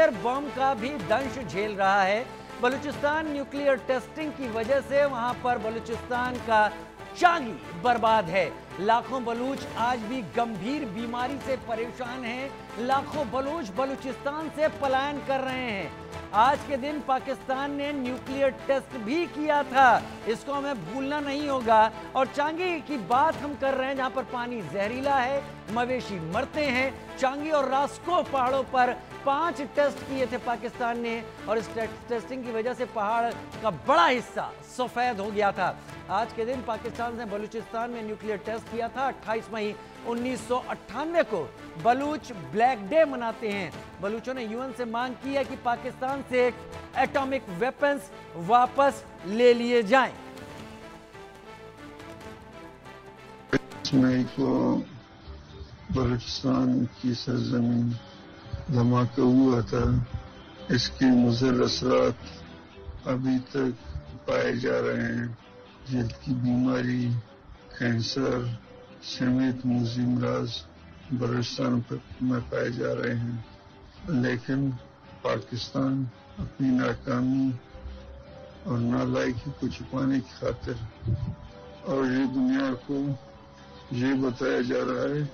Nuclear bomb का भी दंश झेल रहा है। बलूचिस्तान न्यूक्लियर टेस्टिंग की वजह से वहां पर बलूचिस्तान का चांगी बर्बाद है। लाखों बलूच आज भी गंभीर बीमारी से परेशान हैं। लाखों बलूच बलूचिस्तान से पलायन कर रहे हैं। आज के दिन पाकिस्तान ने न्यूक्लियर टेस्ट भी किया था, इसको हमें भूलना नहीं होगा। और चांगी की बात हम कर रहे हैं जहां पर पानी जहरीला है, मवेशी मरते हैं। चांगी और रास्को पहाड़ों पर 5 टेस्ट किए थे पाकिस्तान ने, और इस टेस्टिंग की वजह से पहाड़ का बड़ा हिस्सा सफेद हो गया था। आज के दिन पाकिस्तान ने बलूचिस्तान में न्यूक्लियर टेस्ट किया था। 28 मई 1998 को बलूच ब्लैक डे मनाते हैं। बलूचों ने यूएन से मांग की है कि पाकिस्तान से एटॉमिक वेपन्स वापस ले लिए जाएं। मई को बलूचिस्तान की सरजमीन धमाका हुआ था। इसके मुज़र असरात अभी तक पाए जा रहे हैं। दिल की बीमारी, कैंसर समेत मूजी अमराज बलूचिस्तान में पाए जा रहे हैं। लेकिन पाकिस्तान अपनी नाकामी और नालायकी को छुपाने की खातिर और ये दुनिया को ये बताया जा रहा है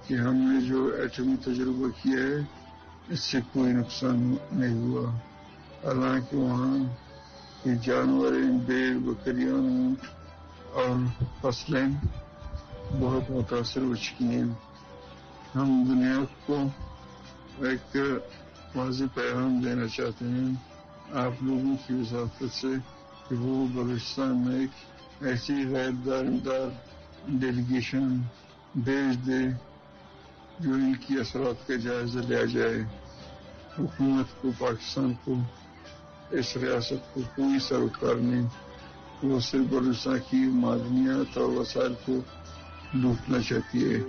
कि हमने जो एटमी तजुर्बा किया है इससे कोई नुकसान नहीं हुआ। हालांकि वहाँ के जानवर, भेड़, बकरियां, ऊँट और फसलें बहुत मुतासर हो चुकी हैं। हम दुनिया को एक वाज़ेह पैगाम देना चाहते हैं आप लोगों की वजाफत से कि वो बलूचिस्तान में एक ऐसी गैर दारोमदार डेलीगेशन भेज दे जो इनकी असरात का जायजा लिया जाए। हुकूमत को, पाकिस्तान को, इस रियासत को कोई सरोकार नहीं, वो सिर्फ बलूचिस्तान की मादनियात और वसाइल को लूटना चाहती है।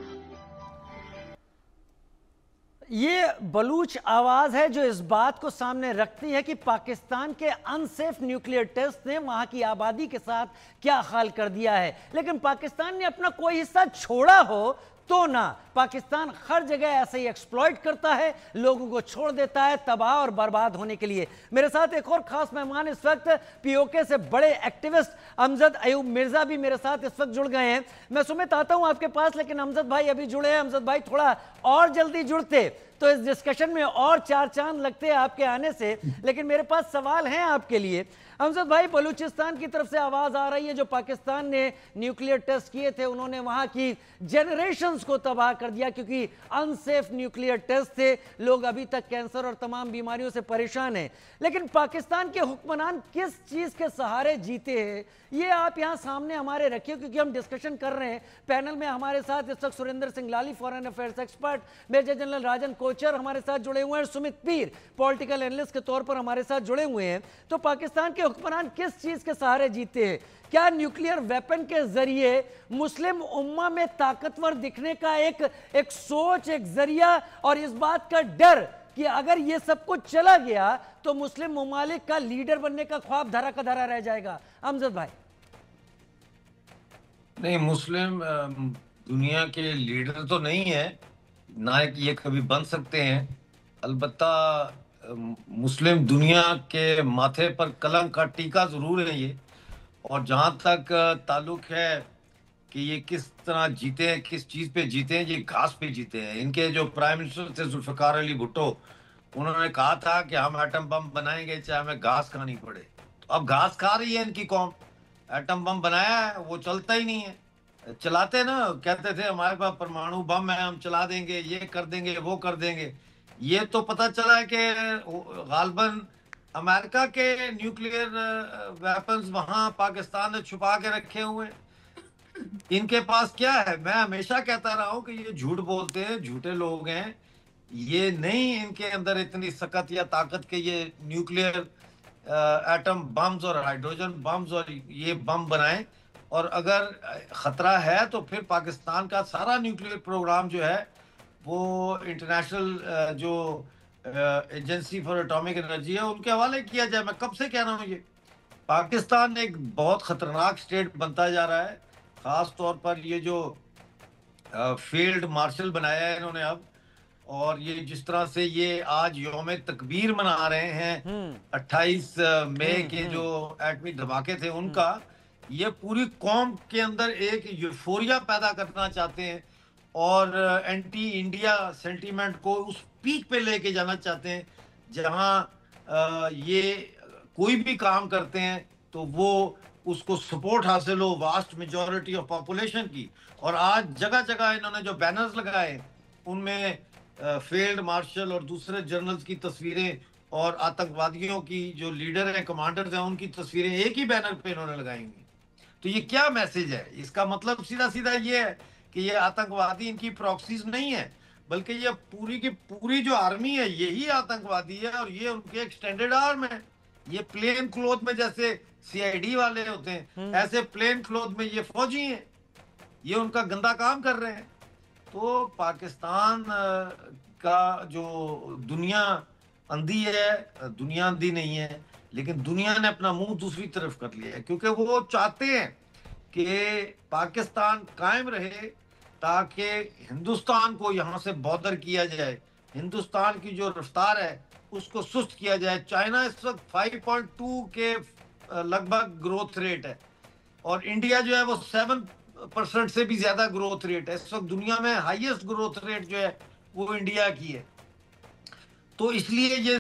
ये बलूच आवाज है जो इस बात को सामने रखती है कि पाकिस्तान के अनसेफ न्यूक्लियर टेस्ट ने वहां की आबादी के साथ क्या हाल कर दिया है। लेकिन पाकिस्तान ने अपना कोई हिस्सा छोड़ा हो तो ना, पाकिस्तान हर जगह ऐसे ही एक्सप्लॉइट करता है, लोगों को छोड़ देता है तबाह और बर्बाद होने के लिए। मेरे साथ एक और खास मेहमान इस वक्त पीओके से बड़े एक्टिविस्ट अमजद अयूब मिर्जा भी मेरे साथ इस वक्त जुड़ गए हैं। मैं सुमित आता हूं आपके पास, लेकिन अमजद भाई अभी जुड़े हैं। अमजद भाई थोड़ा और जल्दी जुड़ते तो इस डिस्कशन में और 4 चांद लगते हैं आपके आने से। लेकिन मेरे पास सवाल हैं आपके लिए। अमजद भाई, बलूचिस्तान की तरफ से आवाज आ रही है जो पाकिस्तान ने न्यूक्लियर टेस्ट किए थे, उन्होंने वहां की जनरेशंस को तबाह कर दिया क्योंकि अनसेफ न्यूक्लियर टेस्ट थे। लोग अभी तक कैंसर और तमाम बीमारियों से परेशान हैं। लेकिन पाकिस्तान के हुक्मरान किस चीज के सहारे जीते हैं, ये आप यहां सामने हमारे रखिए, क्योंकि हम डिस्कशन कर रहे हैं। पैनल में हमारे साथ इस वक्त Surendra Singh Lali, foreign affairs expert, major general Rajan Kochar हमारे साथ जुड़े हुए हैं, सुमित पीर पॉलिटिकल एनालिस्ट के तौर पर हमारे साथ जुड़े हुए हैं। तो पाकिस्तान के हुक्मरान किस चीज के सहारे जीते हैं? क्या न्यूक्लियर वेपन के जरिए मुस्लिम उम्मा में ताकतवर दिखने का एक सोच, एक जरिया, और इस बात का डर कि अगर ये सब कुछ चला गया तो मुस्लिम ममालिक का लीडर बनने का ख्वाब धरा का धरा रह जाएगा? अमजद भाई। नहीं, मुस्लिम दुनिया के लीडर तो नहीं है, ना कि ये कभी बन सकते हैं। अलबत्ता मुस्लिम दुनिया के माथे पर कलंक का टीका जरूर है ये। और जहां तक ताल्लुक है कि ये किस तरह जीते हैं, किस चीज पे जीते हैं, ये घास पे जीते हैं। इनके जो प्राइम मिनिस्टर थे जुल्फिकार अली भुट्टो, उन्होंने कहा था कि हम एटम बम बनाएंगे चाहे हमें घास खानी पड़े। तो अब घास खा रही है इनकी कौम। एटम बम बनाया है, वो चलता ही नहीं है। चलाते ना, कहते थे हमारे पास परमाणु बम है, हम चला देंगे, ये कर देंगे, वो कर देंगे। ये तो पता चला है कि गालबन अमेरिका के न्यूक्लियर वेपन्स वहां पाकिस्तान ने छुपा के रखे हुए। इनके पास क्या है? मैं हमेशा कहता रहा हूं कि ये झूठ बोलते हैं, झूठे लोग हैं। ये नहीं इनके अंदर इतनी सख्त या ताकत के ये न्यूक्लियर एटम बम्स और हाइड्रोजन बम्स और ये बम बनाएं। और अगर खतरा है तो फिर पाकिस्तान का सारा न्यूक्लियर प्रोग्राम जो है वो इंटरनेशनल जो एजेंसी फॉर एटॉमिक एनर्जी है उनके हवाले किया जाए। मैं कब से कह रहा हूँ ये पाकिस्तान एक बहुत खतरनाक स्टेट बनता जा रहा है। खास तौर पर ये जो फील्ड मार्शल बनाया है इन्होंने अब, और ये जिस तरह से ये आज यौम तकबीर मना रहे हैं 28 मई के जो एटमी धमाके थे उनका, ये पूरी कौम के अंदर एक यूफोरिया पैदा करना चाहते हैं और एंटी इंडिया सेंटीमेंट को उस पीक पे लेके जाना चाहते हैं जहां ये कोई भी काम करते हैं तो वो उसको सपोर्ट हासिल हो वास्ट मेजॉरिटी ऑफ पॉपुलेशन की। और आज जगह जगह इन्होंने जो बैनर्स लगाए उनमें फील्ड मार्शल और दूसरे जनरल्स की तस्वीरें और आतंकवादियों की जो लीडर हैं, कमांडर्स हैं, उनकी तस्वीरें एक ही बैनर पे इन्होंने लगाएंगी। तो ये क्या मैसेज है? इसका मतलब सीधा सीधा ये है कि ये आतंकवादी इनकी प्रॉक्सीज नहीं है, बल्कि ये पूरी की पूरी जो आर्मी है यही आतंकवादी है और ये उनके एक्सटेंडेड आर्म है। ये प्लेन क्लोथ में जैसे सीआईडी वाले होते हैं, ऐसे प्लेन क्लोथ में ये फौजी हैं, ये उनका गंदा काम कर रहे हैं। तो पाकिस्तान का जो दुनिया अंधी है, दुनिया अंधी नहीं है, लेकिन दुनिया ने अपना मुंह दूसरी तरफ कर लिया है, क्योंकि वो चाहते हैं कि पाकिस्तान कायम रहे ताकि हिंदुस्तान को यहाँ से बॉर्डर किया जाए, हिंदुस्तान की जो रफ्तार है उसको सुस्त किया जाए। चाइना इस वक्त 5.2 के लगभग ग्रोथ रेट है और इंडिया जो है वो 7% से भी ज्यादा ग्रोथ रेट है। इस वक्त दुनिया में हाईएस्ट ग्रोथ रेट जो है वो इंडिया की है। तो इसलिए ये